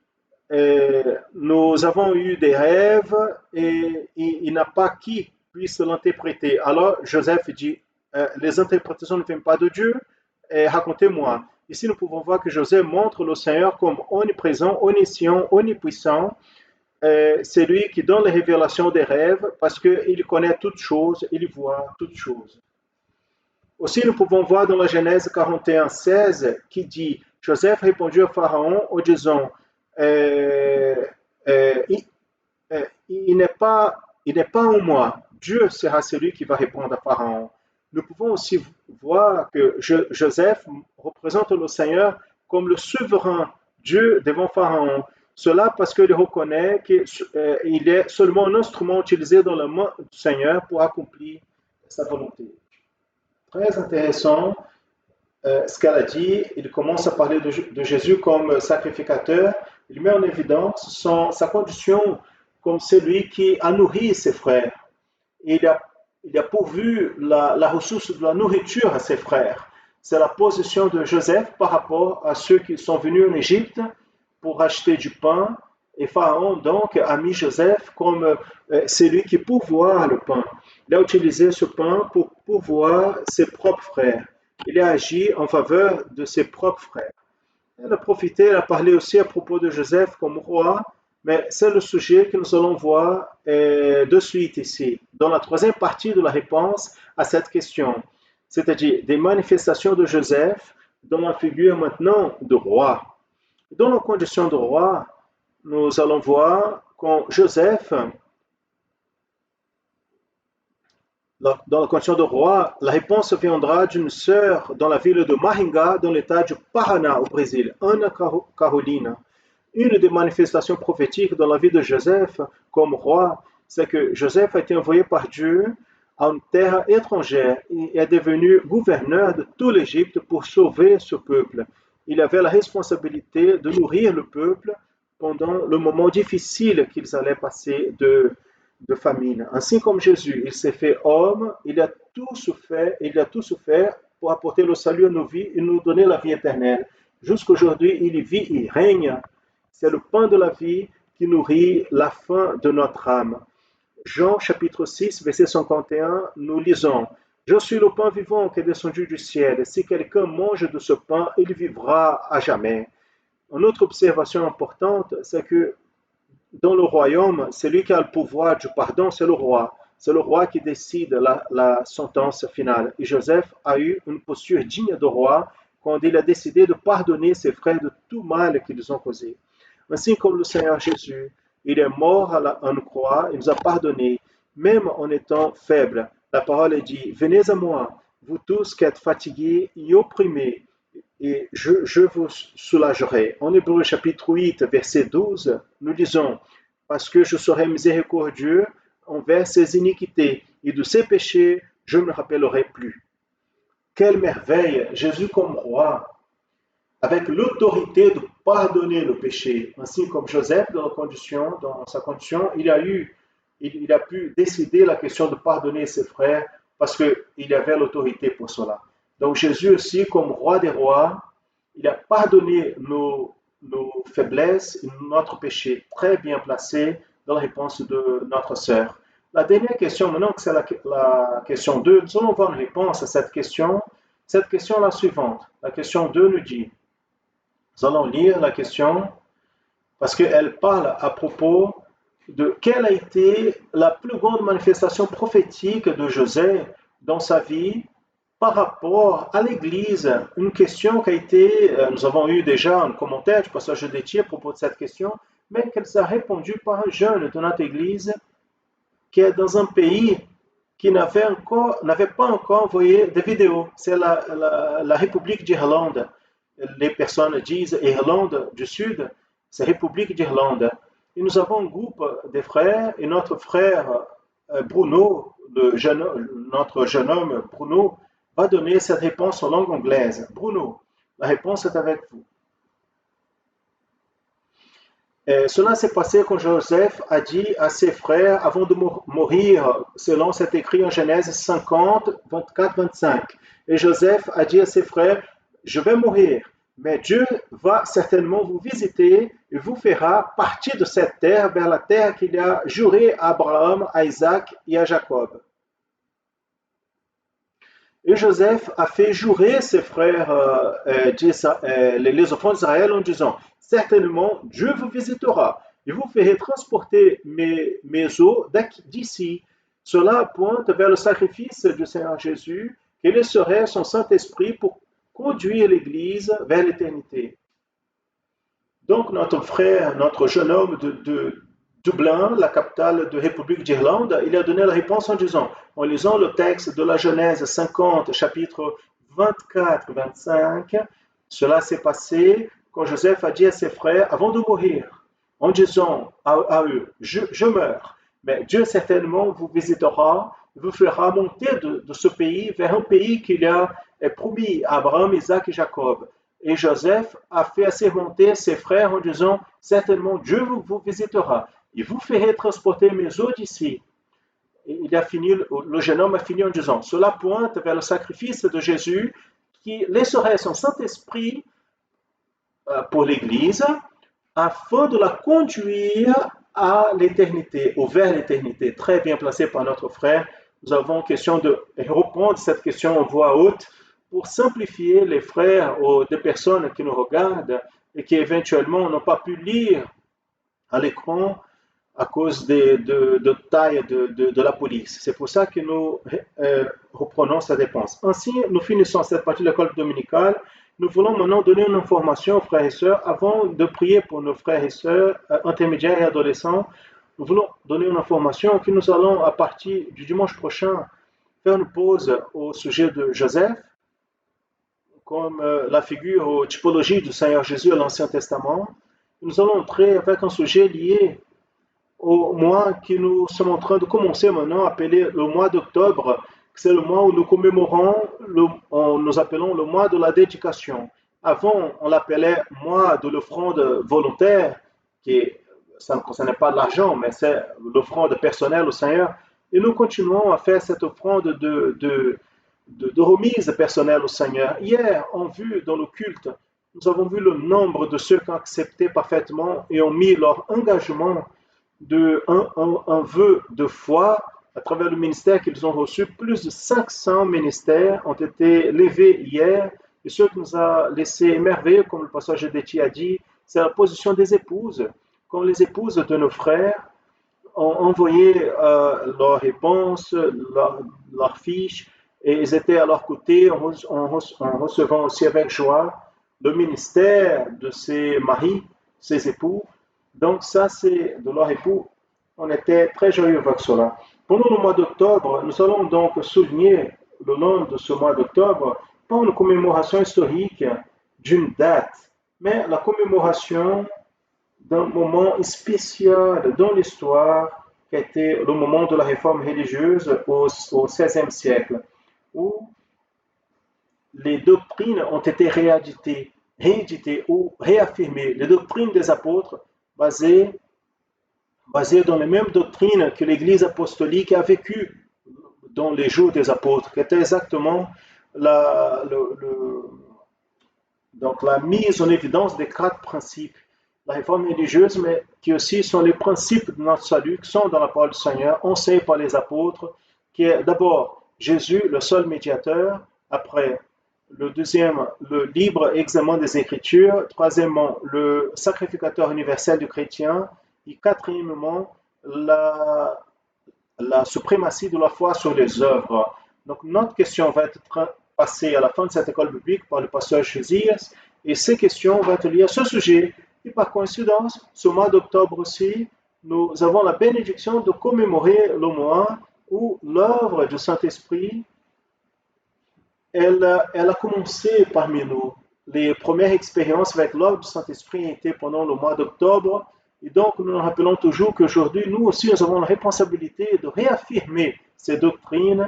nous avons eu des rêves et il n'y a pas qui puisse l'interpréter. » Alors, Joseph dit « Les interprétations ne viennent pas de Dieu, racontez-moi. » Ici, nous pouvons voir que Joseph montre le Seigneur comme omniprésent, omniscient, omnipuissant. C'est lui qui donne les révélations des rêves parce qu'il connaît toutes choses, il voit toutes choses. Aussi, nous pouvons voir dans la Genèse 41, 16 qui dit « Joseph répondit au Pharaon en disant il n'est pas en moi, Dieu sera celui qui va répondre à Pharaon. » Nous pouvons aussi voir que Joseph représente le Seigneur comme le souverain Dieu devant Pharaon. Cela parce qu'il reconnaît qu'il est seulement un instrument utilisé dans la main du Seigneur pour accomplir sa volonté. Très intéressant ce qu'elle a dit. Il commence à parler de Jésus comme sacrificateur. Il met en évidence sa condition comme celui qui a nourri ses frères. Il a pourvu la ressource de la nourriture à ses frères. C'est la position de Joseph par rapport à ceux qui sont venus en Égypte pour acheter du pain. Et Pharaon, donc, a mis Joseph comme celui qui pourvoit le pain. Il a utilisé ce pain pour pourvoir ses propres frères. Il a agi en faveur de ses propres frères. Elle a profité, elle a parlé aussi à propos de Joseph comme roi, mais c'est le sujet que nous allons voir de suite ici, dans la troisième partie de la réponse à cette question. c'est-à-dire des manifestations de Joseph dans la figure maintenant de roi. Dans la condition de roi, nous allons voir quand Joseph, dans la condition de roi, la réponse viendra d'une sœur dans la ville de Maringá, dans l'état du Paraná, au Brésil, Ana Carolina. Une des manifestations prophétiques dans la vie de Joseph comme roi, c'est que Joseph a été envoyé par Dieu à une terre étrangère et est devenu gouverneur de tout l'Égypte pour sauver ce peuple. Il avait la responsabilité de nourrir le peuple pendant le moment difficile qu'ils allaient passer de famine. Ainsi comme Jésus, il s'est fait homme, il a tout souffert pour apporter le salut à nos vies et nous donner la vie éternelle. Jusqu'aujourd'hui, il vit, il règne. C'est le pain de la vie qui nourrit la faim de notre âme. Jean chapitre 6, verset 51, nous lisons « Je suis le pain vivant qui est descendu du ciel. Si quelqu'un mange de ce pain, il vivra à jamais. » Une autre observation importante, c'est que dans le royaume, celui qui a le pouvoir du pardon, c'est le roi. C'est le roi qui décide la sentence finale. Et Joseph a eu une posture digne de roi quand il a décidé de pardonner ses frères de tout mal qu'ils ont causé. Ainsi comme le Seigneur Jésus, il est mort à une croix, il nous a pardonné, même en étant faible. La parole dit, venez à moi, vous tous qui êtes fatigués et opprimés, et je vous soulagerai. En Hébreux chapitre 8, verset 12, nous lisons, parce que je serai miséricordieux envers ses iniquités, et de ses péchés, je ne me rappellerai plus. Quelle merveille, Jésus comme roi, avec l'autorité de pardonner le péché, ainsi comme Joseph dans sa condition, il a pu décider la question de pardonner ses frères parce qu'il avait l'autorité pour cela. Donc Jésus aussi, comme roi des rois, il a pardonné nos faiblesses et notre péché, très bien placé dans la réponse de notre sœur. La dernière question, maintenant que c'est la question 2, nous allons voir une réponse à cette question. Cette question est la suivante. La question 2 nous dit, nous allons lire la question parce qu'elle parle à propos de quelle a été la plus grande manifestation prophétique de Joseph dans sa vie par rapport à l'Église. Une question qui a été, nous avons eu déjà un commentaire du passage de Thiers à propos de cette question, mais qu'elle s'est répondue par un jeune de notre Église qui est dans un pays qui n'avait pas encore envoyé de vidéos. C'est la République d'Irlande. Les personnes disent Irlande du Sud, c'est République d'Irlande. Et nous avons un groupe de frères et notre frère Bruno, notre jeune homme Bruno, va donner cette réponse en langue anglaise. Bruno, la réponse est avec vous. Cela s'est passé quand Joseph a dit à ses frères avant de mourir, selon cet écrit en Genèse 50, 24, 25. Et Joseph a dit à ses frères, je vais mourir, mais Dieu va certainement vous visiter et vous fera partir de cette terre vers la terre qu'il a juré à Abraham, à Isaac et à Jacob. Et Joseph a fait jurer ses frères, les enfants d'Israël, en disant, certainement Dieu vous visitera et vous ferez transporter mes eaux d'ici. Cela pointe vers le sacrifice du Seigneur Jésus, qui laisserait son Saint-Esprit pour conduire l'Église vers l'éternité. Donc notre frère, notre jeune homme de Dublin, la capitale de République d'Irlande, il a donné la réponse en lisant le texte de la Genèse 50, chapitre 24-25, cela s'est passé quand Joseph a dit à ses frères, avant de mourir, en disant à eux, je meurs, mais Dieu certainement vous visitera, vous fera monter de ce pays vers un pays qu'il a promis à Abraham, Isaac et Jacob. Et Joseph a fait assermenter ses frères en disant, certainement Dieu vous visitera, et vous ferez transporter mes eaux d'ici. Et le jeune homme a fini en disant, cela pointe vers le sacrifice de Jésus qui laisserait son Saint-Esprit pour l'Église afin de la conduire à l'éternité, ou vers l'éternité. Très bien placé par notre frère. Nous avons question de répondre à cette question en voix haute pour simplifier les frères ou des personnes qui nous regardent et qui éventuellement n'ont pas pu lire à l'écran à cause de taille de la police. C'est pour ça que nous reprenons cette dépense. Ainsi, nous finissons cette partie de l'école dominicale. Nous voulons maintenant donner une information aux frères et sœurs avant de prier pour nos frères et sœurs intermédiaires et adolescents. Nous voulons donner une information que nous allons, à partir du dimanche prochain, faire une pause au sujet de Joseph, comme la figure ou typologie du Seigneur Jésus à l'Ancien Testament. Nous allons entrer avec un sujet lié au mois que nous sommes en train de commencer maintenant, appelé le mois d'octobre. C'est le mois où nous commémorons, nous appelons le mois de la dédication. Avant, on l'appelait mois de l'offrande volontaire, ça ne concernait pas l'argent, mais c'est l'offrande personnelle au Seigneur. Et nous continuons à faire cette offrande de remise personnelle au Seigneur. Hier, en vue dans le culte, nous avons vu le nombre de ceux qui ont accepté parfaitement et ont mis leur engagement un vœu de foi à travers le ministère qu'ils ont reçu. Plus de 500 ministères ont été levés hier. Et ce qui nous a laissé émerveillés, comme le pasteur Gédéti a dit, c'est la position des épouses. Comme les épouses de nos frères ont envoyé leurs réponses, leurs fiches, et ils étaient à leur côté en recevant aussi avec joie le ministère de ses maris, ses époux. Donc ça, c'est de leur époux. On était très joyeux avec cela. Pendant le mois d'octobre, nous allons donc souligner le long de ce mois d'octobre, pas une commémoration historique d'une date, mais la commémoration d'un moment spécial dans l'histoire qui a été le moment de la réforme religieuse au XVIe siècle, où les doctrines ont été rééditées ou réaffirmées. Les doctrines des apôtres basées dans les mêmes doctrines que l'Église apostolique a vécues dans les jours des apôtres, qui était exactement donc la mise en évidence des 4 principes, la réforme religieuse, mais qui aussi sont les principes de notre salut, qui sont dans la parole du Seigneur, enseignés par les apôtres, qui est d'abord Jésus, le seul médiateur, après le deuxième, le libre examen des Écritures, troisièmement, le sacrificateur universel du chrétien, et quatrièmement, la suprématie de la foi sur les œuvres. Donc notre question va être passée à la fin de cette école biblique par le pasteur Jésias, et ces questions vont être liées à ce sujet. Et par coïncidence, ce mois d'octobre aussi, nous avons la bénédiction de commémorer le mois où l'œuvre du Saint-Esprit, elle a commencé parmi nous. Les premières expériences avec l'œuvre du Saint-Esprit étaient pendant le mois d'octobre. Et donc, nous nous rappelons toujours qu'aujourd'hui, nous aussi, nous avons la responsabilité de réaffirmer ces doctrines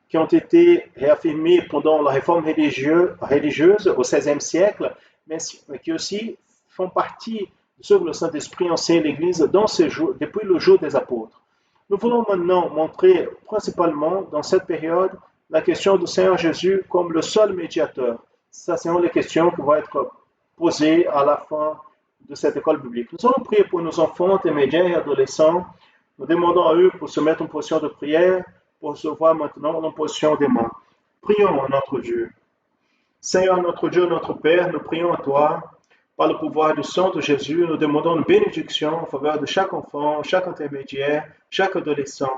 qui ont été réaffirmées pendant la réforme religieuse au XVIe siècle, mais qui aussi font partie de ce que le Saint-Esprit enseigne l'Église dans ces jours, depuis le jour des apôtres. Nous voulons maintenant montrer principalement dans cette période la question du Seigneur Jésus comme le seul médiateur. Ça, ce sont les questions qui vont être posées à la fin de cette école biblique. Nous allons prier pour nos enfants, intermédiaires et adolescents. Nous demandons à eux pour se mettre en position de prière, pour se voir maintenant en position des mains. Prions à notre Dieu. Seigneur, notre Dieu, notre Père, nous prions à toi. Par le pouvoir du sang de Jésus, nous demandons une bénédiction en faveur de chaque enfant, chaque intermédiaire, chaque adolescent.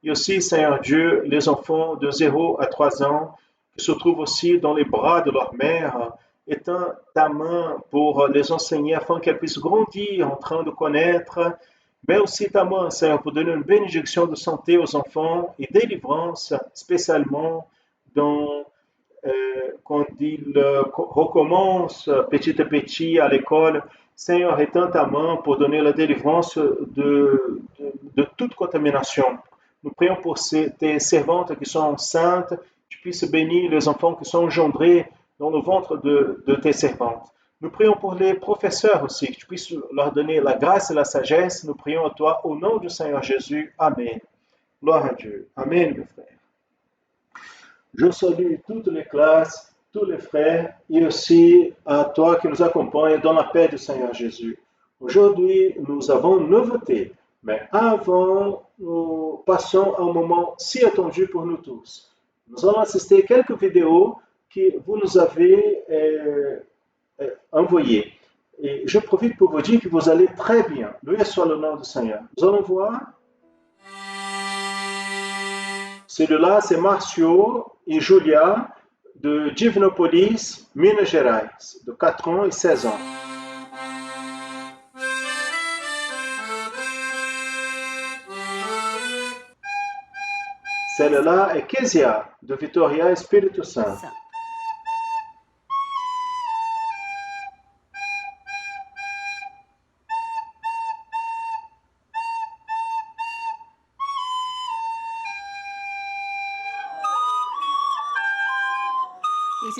Et aussi, Seigneur Dieu, les enfants de 0 à 3 ans qui se trouvent aussi dans les bras de leur mère, étends ta main pour les enseigner afin qu'elles puissent grandir en train de connaître, mais aussi ta main, Seigneur, pour donner une bénédiction de santé aux enfants et délivrance, spécialement quand ils recommencent petit à petit à l'école. Seigneur, étends ta main pour donner la délivrance de toute contamination. Nous prions pour tes servantes qui sont enceintes, tu puisses bénir les enfants qui sont engendrés dans le ventre de tes servantes. Nous prions pour les professeurs aussi, que tu puisses leur donner la grâce et la sagesse. Nous prions à toi au nom du Seigneur Jésus. Amen. Gloire à Dieu. Amen, mes frères. Je salue toutes les classes, tous les frères, et aussi à toi qui nous accompagne dans la paix du Seigneur Jésus. Aujourd'hui, nous avons une nouveauté, mais avant, nous passons à un moment si attendu pour nous tous. Nous allons assister à quelques vidéos que vous nous avez envoyées. Et je profite pour vous dire que vous allez très bien. Loué soit le nom du Seigneur. Nous allons voir. Celui-là, c'est Marcio et Julia de Divinopolis, Minas Gerais, de 4 ans et 16 ans. Celle-là est Kezia de Vitória, Espírito Santo.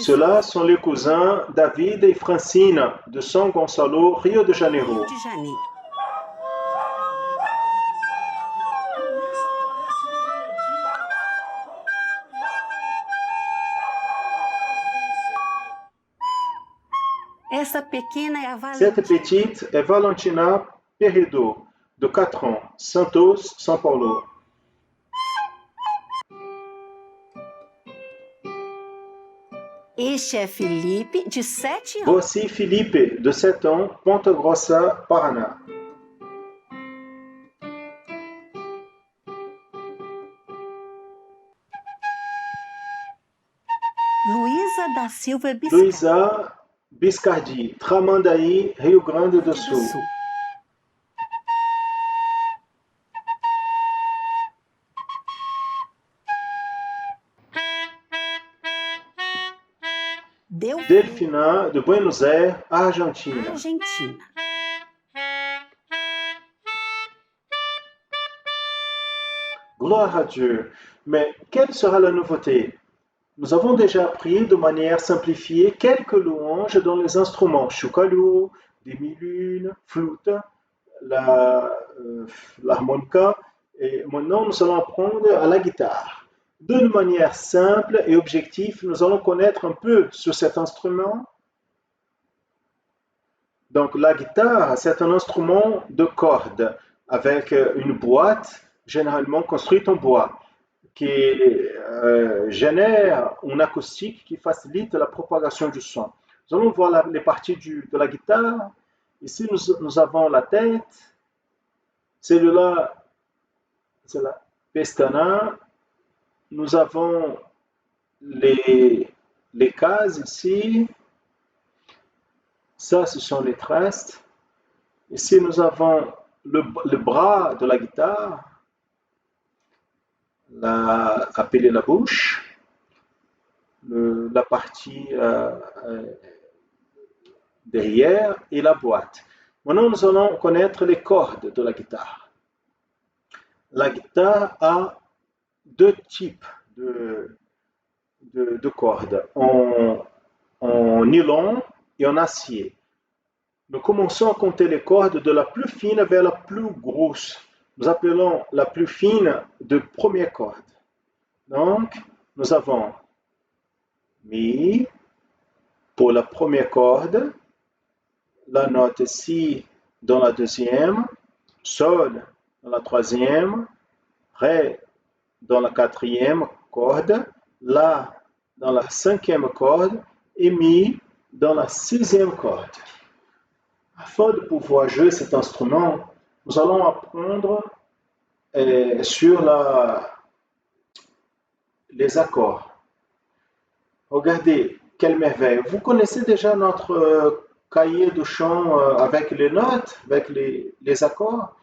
Ceux-là sont les cousins David et Francine de São Gonçalo, Rio de Janeiro. Cette petite est Valentina Peredo, de 4 ans, Santos, São Paulo. Este é Felipe, de 7 anos. Voici Felipe, de 7 ans, Ponta Grossa, Paraná. Luísa da Silva Biscardi. Luísa Biscardi, Tramandaí, Rio Grande do Sul. Delfina, de Buenos Aires, Argentina. Gloire à Dieu. Mais quelle sera la nouveauté? Nous avons déjà appris de manière simplifiée quelques louanges dans les instruments choucalou, demi-lune, flûte, l'harmonica, et maintenant nous allons apprendre à la guitare. D'une manière simple et objective, nous allons connaître un peu sur cet instrument. Donc la guitare, c'est un instrument de cordes avec une boîte généralement construite en bois qui génère une acoustique qui facilite la propagation du son. Nous allons voir les parties de la guitare. Ici, nous avons la tête. Celui-là, c'est la pestana. Nous avons les cases ici. Ça, ce sont les tresses. Ici, nous avons le bras de la guitare, appelée la bouche, la partie derrière et la boîte. Maintenant, nous allons connaître les cordes de la guitare. La guitare a 2 types de cordes, en nylon et en acier. Nous commençons à compter les cordes de la plus fine vers la plus grosse. Nous appelons la plus fine de première corde. Donc, nous avons Mi pour la première corde, la note Si dans la deuxième, Sol dans la troisième, Ré dans la quatrième corde, La dans la cinquième corde et Mi dans la sixième corde. Afin de pouvoir jouer cet instrument, nous allons apprendre sur les accords. Regardez, quelle merveille. Vous connaissez déjà notre cahier de chant avec les notes, avec les accords?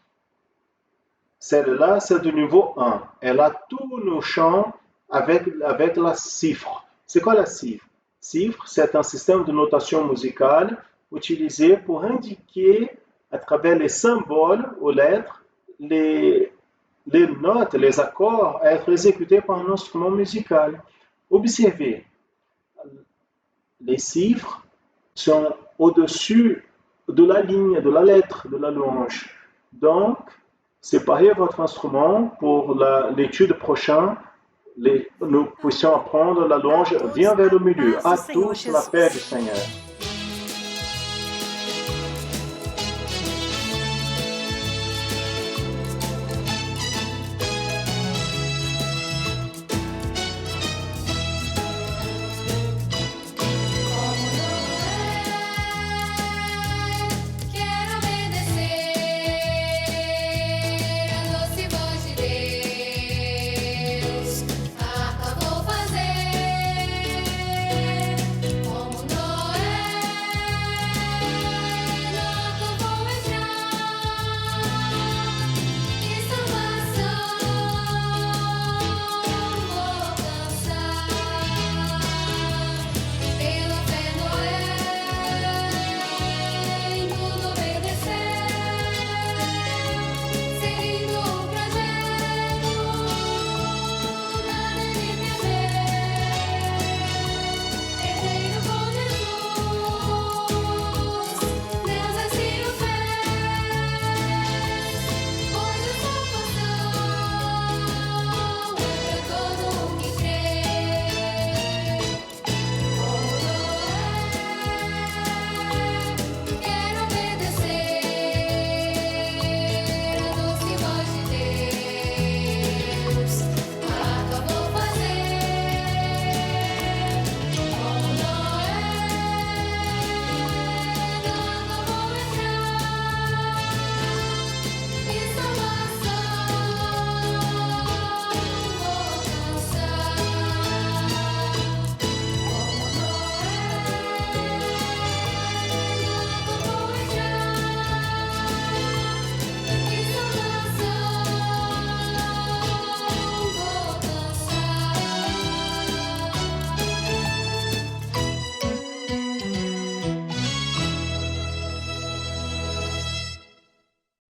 Celle-là, c'est du niveau 1. Elle a tous nos chants avec la cifre. C'est quoi la cifre? Cifre, c'est un système de notation musicale utilisé pour indiquer à travers les symboles aux lettres les notes, les accords à être exécutés par un instrument musical. Observez, les chiffres sont au-dessus de la ligne, de la lettre, de la louange. Donc, séparez votre instrument pour l'étude prochaine. Nous puissions apprendre la louange. Viens vers le milieu. À tous la paix du Seigneur.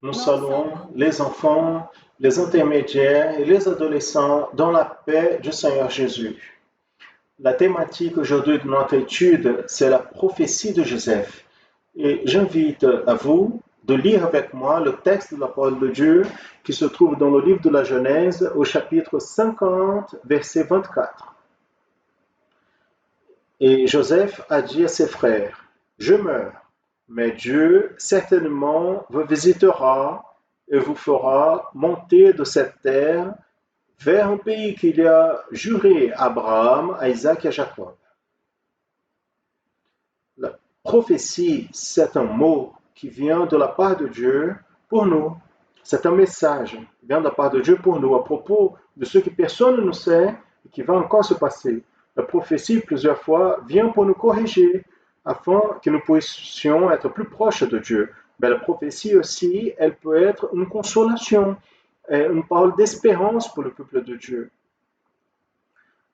Nous saluons les enfants, les intermédiaires et les adolescents dans la paix du Seigneur Jésus. La thématique aujourd'hui de notre étude, c'est la prophétie de Joseph. Et j'invite à vous de lire avec moi le texte de la parole de Dieu qui se trouve dans le livre de la Genèse au chapitre 50, verset 24. Et Joseph a dit à ses frères, « Je meurs, mais Dieu certainement vous visitera et vous fera monter de cette terre vers un pays qu'il a juré à Abraham, à Isaac et à Jacob. » La prophétie, c'est un mot qui vient de la part de Dieu pour nous. C'est un message qui vient de la part de Dieu pour nous à propos de ce que personne ne sait et qui va encore se passer. La prophétie, plusieurs fois, vient pour nous corriger afin que nous puissions être plus proches de Dieu. Mais la prophétie aussi, elle peut être une consolation, une parole d'espérance pour le peuple de Dieu.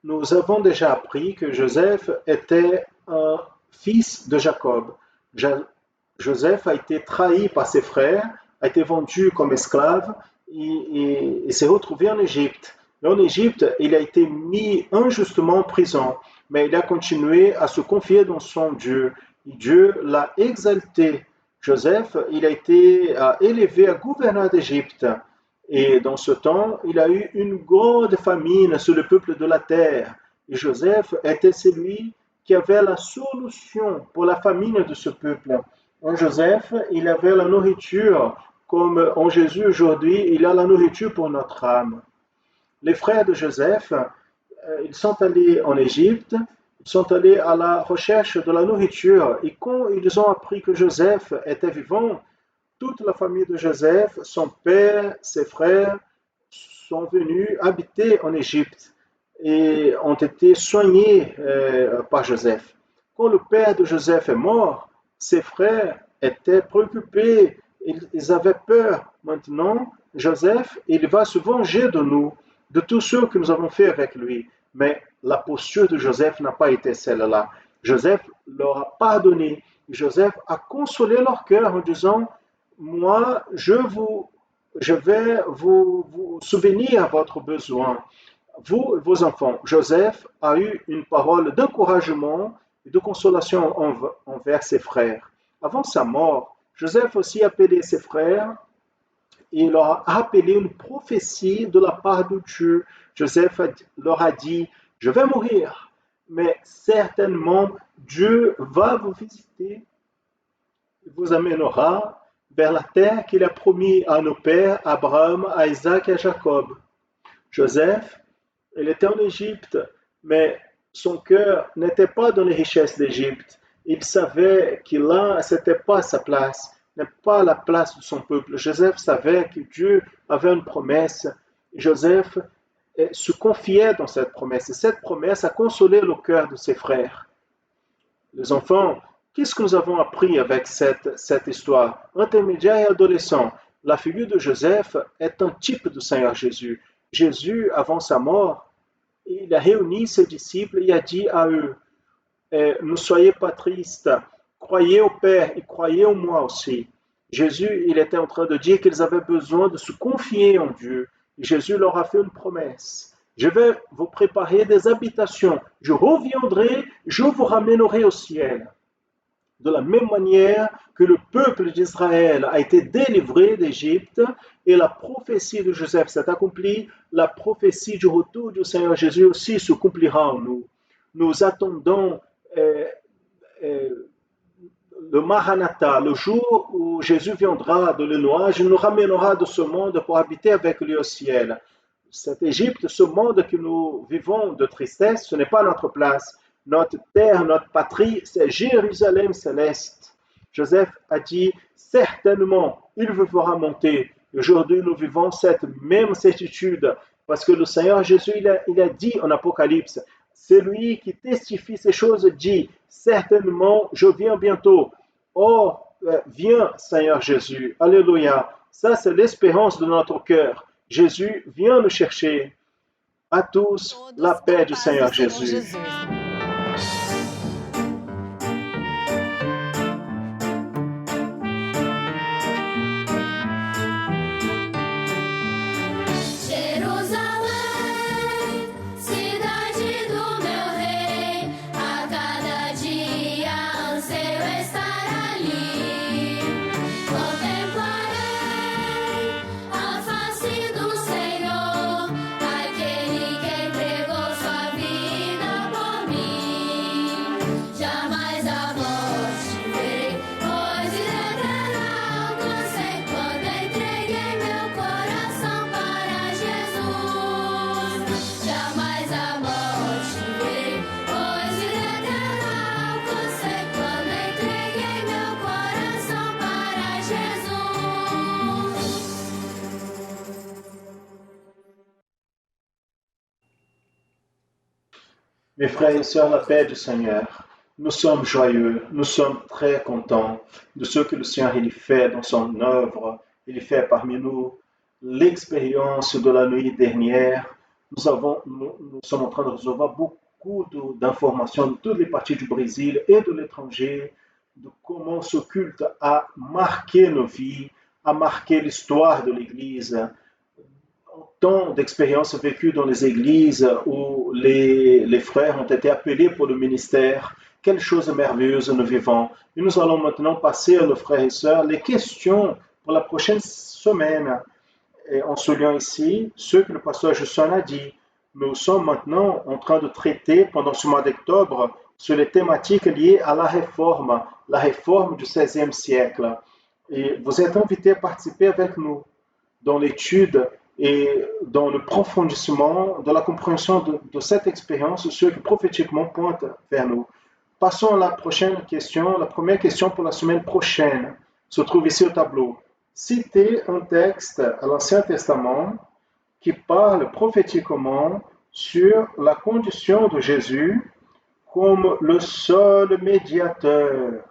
Nous avons déjà appris que Joseph était un fils de Jacob. Joseph a été trahi par ses frères, a été vendu comme esclave et s'est retrouvé en Égypte. Et en Égypte, il a été mis injustement en prison, mais il a continué à se confier dans son Dieu. Et Dieu l'a exalté. Joseph, il a été élevé à gouverneur d'Égypte. Et dans ce temps, il a eu une grande famine sur le peuple de la terre. Et Joseph était celui qui avait la solution pour la famine de ce peuple. En Joseph, il avait la nourriture, comme en Jésus aujourd'hui, il a la nourriture pour notre âme. Les frères de Joseph, ils sont allés en Égypte, ils sont allés à la recherche de la nourriture. Et quand ils ont appris que Joseph était vivant, toute la famille de Joseph, son père, ses frères, sont venus habiter en Égypte et ont été soignés par Joseph. Quand le père de Joseph est mort, ses frères étaient préoccupés, ils avaient peur. Maintenant, Joseph, il va se venger de nous, de tout ce que nous avons fait avec lui. Mais la posture de Joseph n'a pas été celle-là. Joseph leur a pardonné. Joseph a consolé leur cœur en disant, moi, je vais vous souvenir à votre besoin. Vous, vos enfants, Joseph a eu une parole d'encouragement et de consolation envers ses frères. Avant sa mort, Joseph aussi a appelé ses frères et leur a rappelé une prophétie de la part de Dieu. Joseph leur a dit, je vais mourir, mais certainement Dieu va vous visiter, il vous amènera vers la terre qu'il a promis à nos pères, Abraham, à Isaac et à Jacob. Joseph, il était en Égypte, mais son cœur n'était pas dans les richesses d'Égypte. Il savait que là, ce n'était pas sa place, n'est pas la place de son peuple. Joseph savait que Dieu avait une promesse. Joseph se confiait dans cette promesse. Et cette promesse a consolé le cœur de ses frères. Les enfants, qu'est-ce que nous avons appris avec cette histoire? Intermédiaire et adolescent, la figure de Joseph est un type du Seigneur Jésus. Jésus, avant sa mort, il a réuni ses disciples et a dit à eux, ne soyez pas tristes, croyez au Père et croyez en moi aussi. Jésus, il était en train de dire qu'ils avaient besoin de se confier en Dieu. Et Jésus leur a fait une promesse. Je vais vous préparer des habitations. Je reviendrai, je vous ramènerai au ciel. De la même manière que le peuple d'Israël a été délivré d'Égypte et la prophétie de Joseph s'est accomplie, la prophétie du retour du Seigneur Jésus aussi s'accomplira en nous. Nous attendons le Maranatha, le jour où Jésus viendra de le nuage, il nous ramènera de ce monde pour habiter avec lui au ciel. Cette Égypte, ce monde que nous vivons de tristesse, ce n'est pas notre place. Notre terre, notre patrie, c'est Jérusalem céleste. Joseph a dit, certainement, il vous fera monter. Aujourd'hui, nous vivons cette même certitude parce que le Seigneur Jésus, il a dit en Apocalypse, c'est lui qui testifie ces choses, dit, certainement, je viens bientôt. Oh, viens, Seigneur Jésus. Alléluia. Ça, c'est l'espérance de notre cœur. Jésus vient nous chercher. À tous, la paix du Seigneur Jésus. Mes frères et sœurs, la paix du Seigneur. Nous sommes joyeux, nous sommes très contents de ce que le Seigneur il fait dans son œuvre, il fait parmi nous. L'expérience de la nuit dernière, nous sommes en train de recevoir beaucoup d'informations de toutes les parties du Brésil et de l'étranger, de comment ce culte a marqué nos vies, a marqué l'histoire de l'Église. Tant d'expériences vécues dans les églises où les frères ont été appelés pour le ministère. Quelle chose merveilleuse nous vivons. Et nous allons maintenant passer, nos frères et sœurs, les questions pour la prochaine semaine. Et en soulignant ici ce que le pasteur Justin a dit. Nous sommes maintenant en train de traiter pendant ce mois d'octobre sur les thématiques liées à la réforme du XVIe siècle. Et vous êtes invités à participer avec nous dans l'étude et dans le profondissement de la compréhension de cette expérience, ce qui prophétiquement pointe vers nous. Passons à la prochaine question. La première question pour la semaine prochaine se trouve ici au tableau. Citez un texte à l'Ancien Testament qui parle prophétiquement sur la condition de Jésus comme le seul médiateur.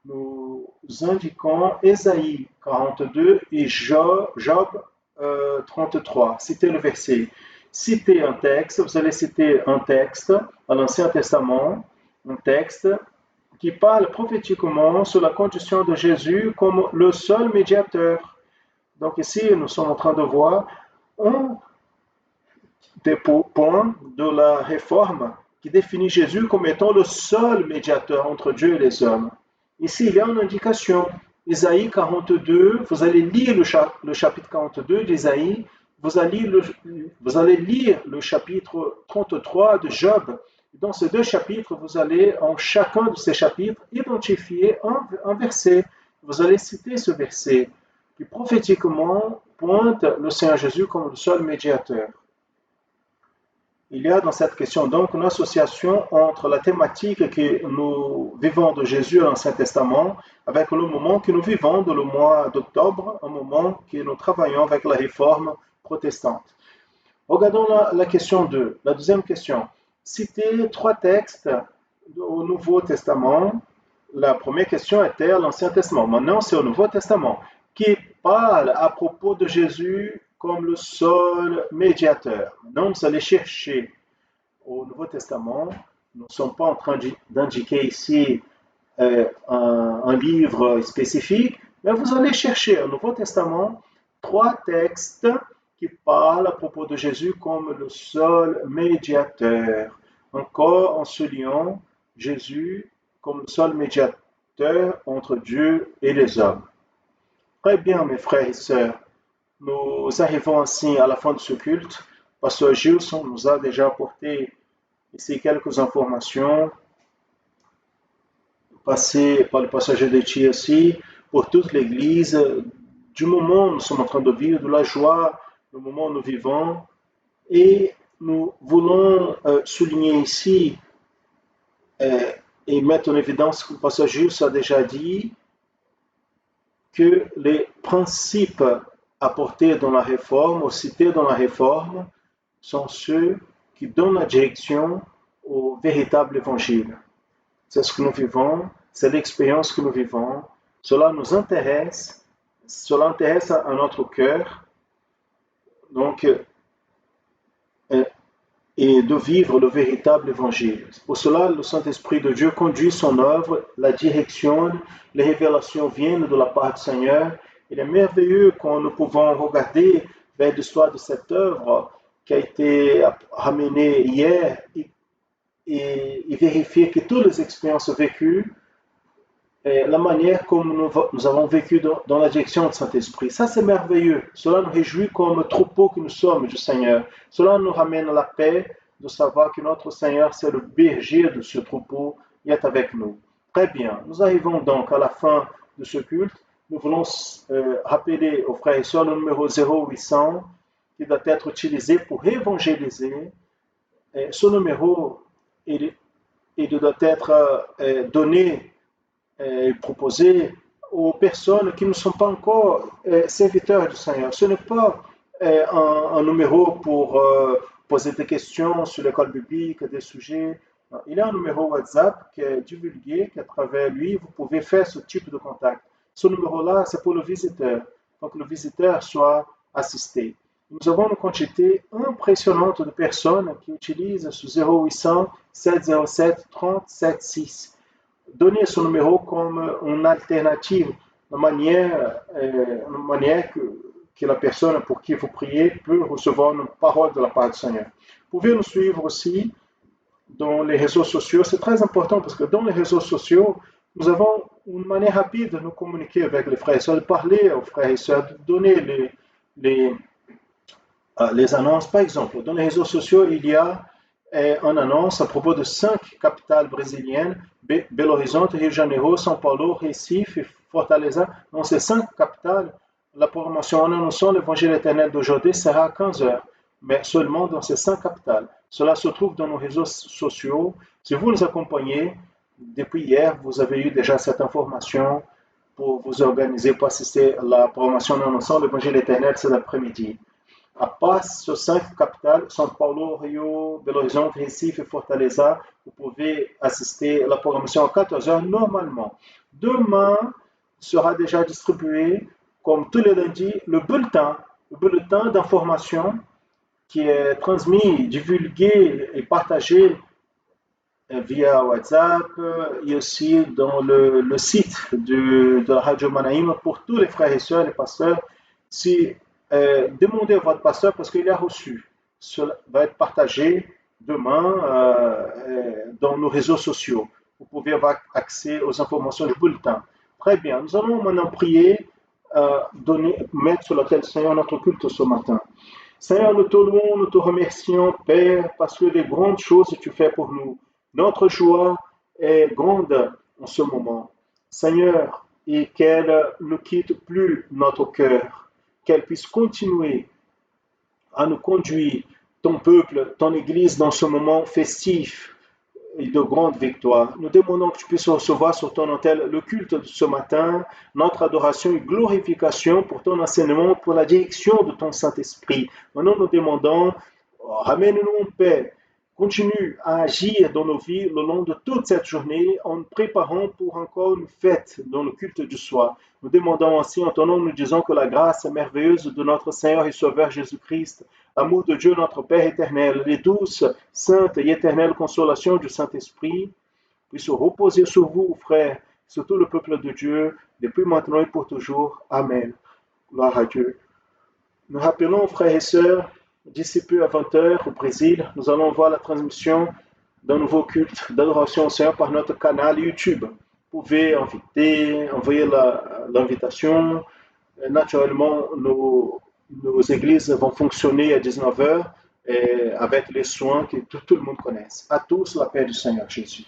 Nous indiquons Ésaïe 42 et Job 33. Citez le verset. Citez un texte, vous allez citer un texte à l'Ancien Testament, un texte qui parle prophétiquement sur la condition de Jésus comme le seul médiateur. Donc ici, nous sommes en train de voir un des points de la réforme qui définit Jésus comme étant le seul médiateur entre Dieu et les hommes. Ici, il y a une indication. Isaïe 42, vous allez lire le chapitre 42 d'Isaïe, vous allez lire le chapitre 33 de Job. Dans ces deux chapitres, vous allez, en chacun de ces chapitres, identifier un verset. Vous allez citer ce verset qui prophétiquement pointe le Seigneur Jésus comme le seul médiateur. Il y a dans cette question donc une association entre la thématique que nous vivons de Jésus à l'Ancien Testament avec le moment que nous vivons dans le mois d'octobre, un moment que nous travaillons avec la réforme protestante. Regardons la question 2, la deuxième question. Citez 3 textes au Nouveau Testament. La première question était à l'Ancien Testament. Maintenant, c'est au Nouveau Testament qui parle à propos de Jésus comme le seul médiateur. Maintenant, vous allez chercher au Nouveau Testament. Nous ne sommes pas en train d'indiquer ici un livre spécifique, mais vous allez chercher au Nouveau Testament 3 textes qui parlent à propos de Jésus comme le seul médiateur. Encore en soulignant Jésus comme le seul médiateur entre Dieu et les hommes. Très bien, mes frères et sœurs. Nous arrivons ainsi à la fin de ce culte. Pasteur Gilson nous a déjà apporté ici quelques informations passées par le pasteur Gédéchi aussi pour toute l'Église du moment où nous sommes en train de vivre, de la joie, le moment où nous vivons. Et nous voulons souligner ici et mettre en évidence ce que le pasteur Gilson a déjà dit, que les principes apportés dans la réforme ou cités dans la réforme sont ceux qui donnent la direction au véritable évangile. C'est ce que nous vivons, c'est l'expérience que nous vivons. Cela nous intéresse, cela intéresse à notre cœur. Donc, et de vivre le véritable évangile. Pour cela, le Saint-Esprit de Dieu conduit son œuvre, la directionne, les révélations viennent de la part du Seigneur. Il est merveilleux quand nous pouvons regarder vers l'histoire de cette œuvre qui a été ramenée hier et vérifier que toutes les expériences vécues, la manière comme nous avons vécu dans la direction du Saint-Esprit. Ça, c'est merveilleux. Cela nous réjouit comme troupeau que nous sommes du Seigneur. Cela nous ramène à la paix de savoir que notre Seigneur, c'est le berger de ce troupeau, il est avec nous. Très bien. Nous arrivons donc à la fin de ce culte. Nous voulons rappeler aux frères et sœurs le numéro 0800 qui doit être utilisé pour évangéliser. Ce numéro, il doit être donné et proposé aux personnes qui ne sont pas encore serviteurs du Seigneur. Ce n'est pas un numéro pour poser des questions sur l'école biblique, des sujets. Il y a un numéro WhatsApp qui est divulgué, qu'à travers lui, vous pouvez faire ce type de contact. Ce numéro-là, c'est pour le visiteur, pour que le visiteur soit assisté. Nous avons une quantité impressionnante de personnes qui utilisent ce 0800 707 376. Donnez ce numéro comme une alternative, une manière que la personne pour qui vous priez peut recevoir une parole de la part du Seigneur. Vous pouvez nous suivre aussi dans les réseaux sociaux. C'est très important parce que dans les réseaux sociaux, nous avons une manière rapide de nous communiquer avec les frères et sœurs, de parler aux frères et sœurs, de donner les annonces. Par exemple, dans les réseaux sociaux, il y a une annonce à propos de 5 capitales brésiliennes, Belo Horizonte, Rio de Janeiro, São Paulo, Recife, Fortaleza. Dans ces 5 capitales, la promotion en annonçant l'évangile éternel d'aujourd'hui sera à 15 heures, mais seulement dans ces 5 capitales. Cela se trouve dans nos réseaux sociaux. Si vous nous accompagnez, depuis hier, vous avez eu déjà cette information pour vous organiser pour assister à la promotion en annonçant l'évangile éternel cet après-midi. À part ces 5 capitales, São Paulo, Rio, Belo Horizonte, Recife et Fortaleza, vous pouvez assister à la programmation à 14 heures normalement. Demain sera déjà distribué, comme tous les lundis, le bulletin d'information qui est transmis, divulgué et partagé via WhatsApp et aussi dans le site de la Radio Manaïm pour tous les frères et sœurs, les pasteurs. Si demandez à votre pasteur parce qu'il a reçu. Cela va être partagé demain dans nos réseaux sociaux. Vous pouvez avoir accès aux informations du bulletin. Très bien. Nous allons maintenant prier, mettre sur l'autel Seigneur notre culte ce matin. Seigneur, nous te louons, nous te remercions, Père, parce que les grandes choses que tu fais pour nous. Notre joie est grande en ce moment. Seigneur, et qu'elle ne quitte plus notre cœur, qu'elle puisse continuer à nous conduire, ton peuple, ton Église, dans ce moment festif et de grande victoire. Nous demandons que tu puisses recevoir sur ton autel le culte de ce matin, notre adoration et glorification pour ton enseignement, pour la direction de ton Saint-Esprit. Maintenant, nous demandons, ramène-nous en paix. Continue à agir dans nos vies le long de toute cette journée en nous préparant pour encore une fête dans le culte du soir. Nous demandons ainsi en ton nom, nous disons que la grâce merveilleuse de notre Seigneur et Sauveur Jésus-Christ, l'amour de Dieu notre Père éternel, les douces, saintes et éternelles consolations du Saint-Esprit puissent reposer sur vous, frères, sur tout le peuple de Dieu, depuis maintenant et pour toujours. Amen. Gloire à Dieu. Nous rappelons, frères et sœurs, d'ici peu à 20h au Brésil, nous allons voir la transmission d'un nouveau culte d'adoration au Seigneur par notre canal YouTube. Vous pouvez envoyer l'invitation. Naturellement, nos églises vont fonctionner à 19h avec les soins que tout le monde connaisse. À tous, la paix du Seigneur Jésus.